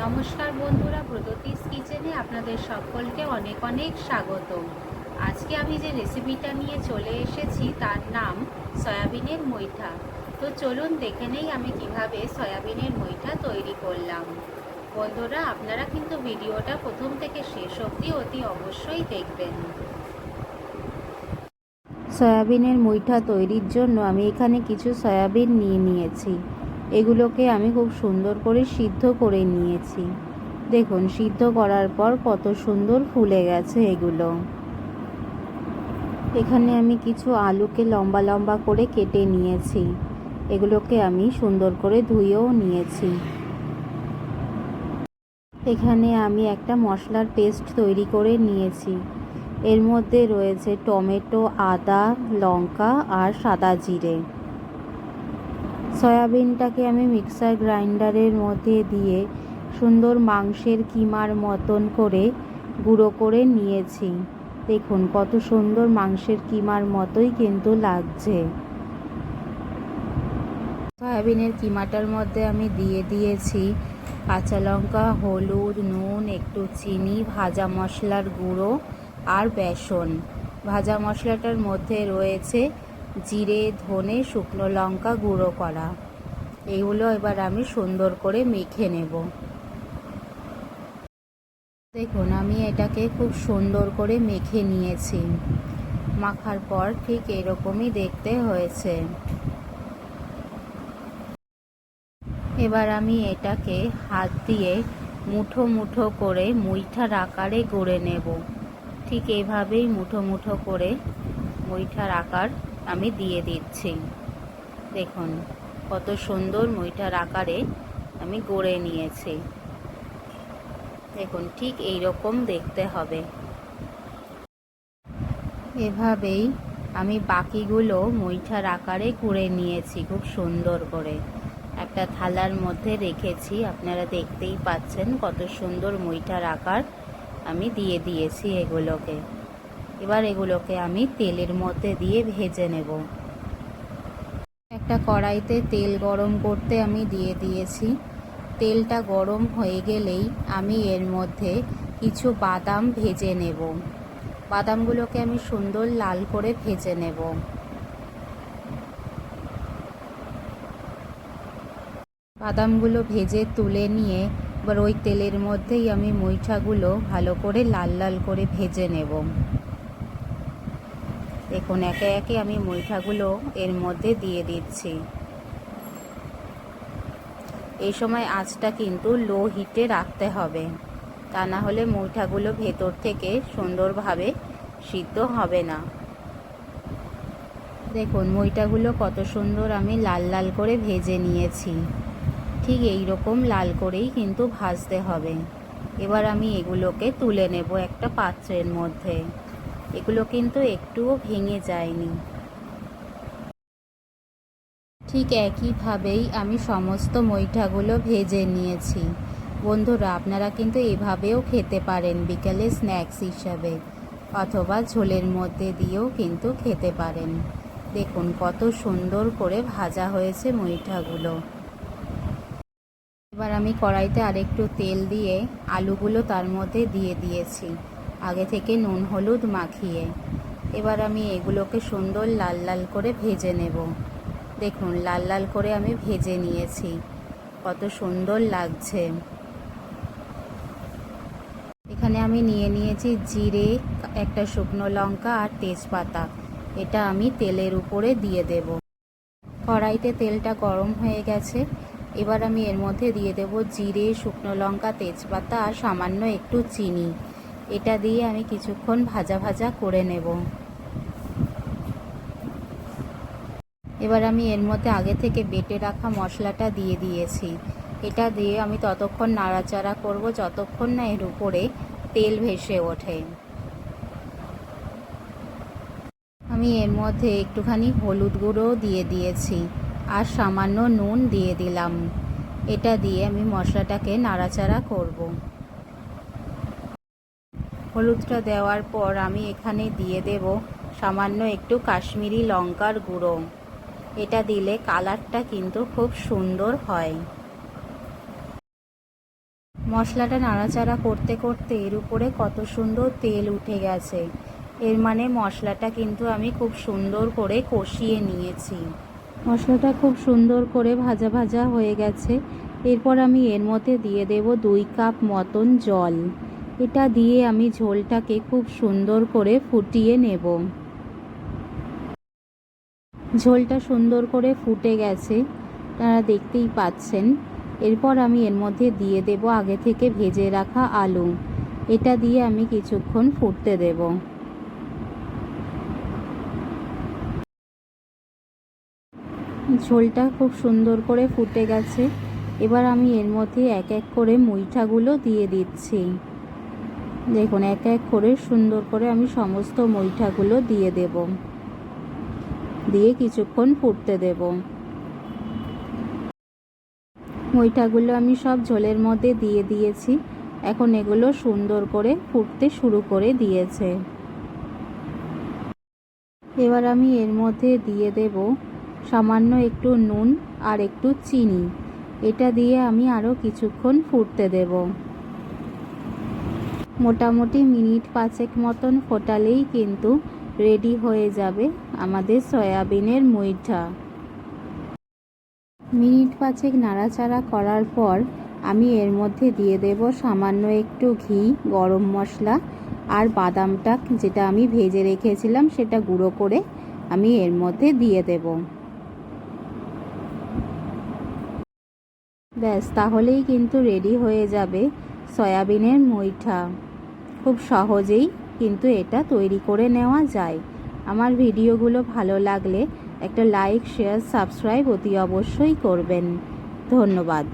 নমস্কার বন্ধুরা, প্রগতিস কিচেনে আপনাদের সকলকে অনেক অনেক স্বাগত। আজকে আমি যে রেসিপিটা নিয়ে চলে এসেছি তার নাম সয়াবিনের মুইঠা। তো চলুন দেখে নেই আমি কিভাবে সয়াবিনের মুইঠা তৈরি করলাম। বন্ধুরা, আপনারা কিন্তু ভিডিওটা প্রথম থেকে শেষ অবধি অতি অবশ্যই দেখবেন। সয়াবিনের মুইঠা তৈরির জন্য আমি এখানে কিছু সয়াবিন নিয়ে নিয়েছি। এগুলোকে আমি খুব সুন্দর করে সিদ্ধ করে নিয়েছি। দেখুন, সিদ্ধ করার পর কত সুন্দর ফুলে গেছে এগুলো। এখানে আমি কিছু আলুকে লম্বা লম্বা করে কেটে নিয়েছি। এগুলোকে আমি সুন্দর করে ধুয়েও নিয়েছি। এখানে আমি একটা মশলার পেস্ট তৈরি করে নিয়েছি। এর মধ্যে রয়েছে টমেটো, আদা, লঙ্কা আর সাদা জিরে। সয়াবিনটাকে আমি মিক্সার গ্রাইন্ডারের মধ্যে দিয়ে সুন্দর মাংসের কিমার মতন করে গুঁড়ো করে নিয়েছি। দেখুন কত সুন্দর মাংসের কিমার মতোই কিন্তু লাগছে। সয়াবিনের কিমাটার মধ্যে আমি দিয়ে দিয়েছি কাঁচা লঙ্কা, হলুদ, নুন, একটু চিনি, ভাজা মশলার গুঁড়ো আর বেসন। ভাজা মশলাটার মধ্যে রয়েছে জিরে, ধনে, শুকনো লঙ্কা গুঁড়ো করা। এইগুলো এবার আমি সুন্দর করে মেখে নেব। দেখুন, আমি এটাকে খুব সুন্দর করে মেখে নিয়েছি। মাখার পর ঠিক এরকমই দেখতে হয়েছে। এবার আমি এটাকে হাত দিয়ে মুঠো মুঠো করে মুইঠার আকারে গড়ে নেব। ঠিক এইভাবেই মুঠো মুঠো করে মুইঠার আকার আমি দিয়ে দিচ্ছি। দেখুন কত সুন্দর মুইঠার আকারে আমি গড়ে নিয়েছি। দেখুন ঠিক এই রকম দেখতে হবে। এভাবেই আমি বাকিগুলো মুইঠার আকারে গড়ে নিয়েছি খুব সুন্দর করে। একটা থালার মধ্যে রেখেছি, আপনারা দেখতেই পাচ্ছেন কত সুন্দর মুইঠার আকার আমি দিয়ে দিয়েছি এগুলোকে। এবার এগুলোকে আমি তেলের মধ্যে দিয়ে ভেজে নেব। একটা কড়াইতে তেল গরম করতে আমি দিয়ে দিয়েছি। তেলটা গরম হয়ে গেলেই আমি এর মধ্যে কিছু বাদাম ভেজে নেব। বাদামগুলোকে আমি সুন্দর লাল করে ভেজে নেব। বাদামগুলো ভেজে তুলে নিয়ে এবার ওই তেলের মধ্যেই আমি মুইঠাগুলো ভালো করে লাল লাল করে ভেজে নেব। দেখুন একে একে আমি মুইঠাগুলো এর মধ্যে দিয়ে দিচ্ছি। এই সময় আঁচটা কিন্তু লো হিটে রাখতে হবে, তা না হলে মুইঠাগুলো ভেতর থেকে সুন্দরভাবে সিদ্ধ হবে না। দেখুন মুইঠাগুলো কত সুন্দর আমি লাল লাল করে ভেজে নিয়েছি। ঠিক এই রকম লাল করেই কিন্তু ভাজতে হবে। এবার আমি এগুলোকে তুলে নেব একটা পাত্রের মধ্যে। এগুলো কিন্তু একটুও ভেঙে যায়নি। ঠিক একইভাবেই আমি সমস্ত মুইঠাগুলো ভেজে নিয়েছি। বন্ধুরা, আপনারা কিন্তু এভাবেও খেতে পারেন বিকেলে স্ন্যাক্স হিসাবে, অথবা ঝোলের মধ্যে দিয়েও কিন্তু খেতে পারেন। দেখুন কত সুন্দর করে ভাজা হয়েছে মুইঠাগুলো। এবার আমি কড়াইতে আরেকটু তেল দিয়ে আলুগুলো তার মধ্যে দিয়ে দিয়েছি, আগে থেকে নুন হলুদ মাখিয়ে। এবার আমি এগুলোকে সুন্দর লাল লাল করে ভেজে নেব। দেখুন লাল লাল করে আমি ভেজে নিয়েছি, কত সুন্দর লাগছে। এখানে আমি নিয়ে নিয়েছি জিরে, একটা শুকনো লঙ্কা আর তেজপাতা। এটা আমি তেলের উপরে দিয়ে দেব। কড়াইতে তেলটা গরম হয়ে গেছে। এবার আমি এর মধ্যে দিয়ে দেব জিরে, শুকনো লঙ্কা, তেজপাতা আর সামান্য একটু চিনি। এটা দিয়ে আমি কিছুক্ষণ ভাজা ভাজা করে নেব। এবার আমি এর মধ্যে আগে থেকে বেটে রাখা মশলাটা দিয়ে দিয়েছি। এটা দিয়ে আমি ততক্ষণ নাড়াচাড়া করব যতক্ষণ না এর উপরে তেল ভেসে ওঠে। আমি এর মধ্যে একটুখানি হলুদ গুঁড়োও দিয়ে দিয়েছি আর সামান্য নুন দিয়ে দিলাম। এটা দিয়ে আমি মশলাটাকে নাড়াচাড়া করব। হলুদটা দেওয়ার পর আমি এখানে দিয়ে দেব সামান্য একটু কাশ্মীরি লঙ্কার গুঁড়ো। এটা দিলে কালারটা কিন্তু খুব সুন্দর হয়। মশলাটা নাড়াচাড়া করতে করতে এর উপরে কত সুন্দর তেল উঠে গেছে। এর মানে মশলাটা কিন্তু আমি খুব সুন্দর করে কষিয়ে নিয়েছি। মশলাটা খুব সুন্দর করে ভাজা ভাজা হয়ে গেছে। এরপর আমি এর মধ্যে দিয়ে দেব 2 কাপ মতন জল। এটা দিয়ে আমি ঝোলটাকে খুব সুন্দর করে ফুটিয়ে নেব। ঝোলটা সুন্দর করে ফুটে গেছে, আপনারা দেখতেই পাচ্ছেন। এরপর আমি এর মধ্যে দিয়ে দেব আগে থেকে ভেজে রাখা আলু। এটা দিয়ে আমি কিছুক্ষণ ফুটতে দেব। ঝোলটা খুব সুন্দর করে ফুটে গেছে। এবার আমি এর মধ্যে এক এক করে মুইঠাগুলো দিয়ে দিচ্ছি। দেখুন, এক এক করে সুন্দর করে আমি সমস্ত মুইঠাগুলো দিয়ে দেব, দিয়ে কিছুক্ষণ ফুটতে দেব। মুইঠাগুলো আমি সব ঝোলের মধ্যে দিয়ে দিয়েছি। এখন এগুলো সুন্দর করে ফুটতে শুরু করে দিয়েছে। এবার আমি এর মধ্যে দিয়ে দেব সামান্য একটু নুন আর একটু চিনি। এটা দিয়ে আমি আরও কিছুক্ষণ ফুটতে দেব। মোটামুটি মিনিট 5 মতন ফোটালেই কিন্তু রেডি হয়ে যাবে আমাদের সয়াবিনের মুইঠা। মিনিট 5 নাড়াচাড়া করার পর আমি এর মধ্যে দিয়ে দেব সামান্য একটু ঘি, গরম মশলা আর বাদামটা যেটা আমি ভেজে রেখেছিলাম সেটা গুঁড়ো করে আমি এর মধ্যে দিয়ে দেব। ব্যাস, তাহলেই কিন্তু রেডি হয়ে যাবে সয়াবিনের মুইঠা। খুব সহজেই কিন্তু এটা তৈরি করে নেওয়া যায়। আমার ভিডিওগুলো ভালো লাগলে একটা লাইক, শেয়ার, সাবস্ক্রাইব অতি অবশ্যই করবেন। ধন্যবাদ।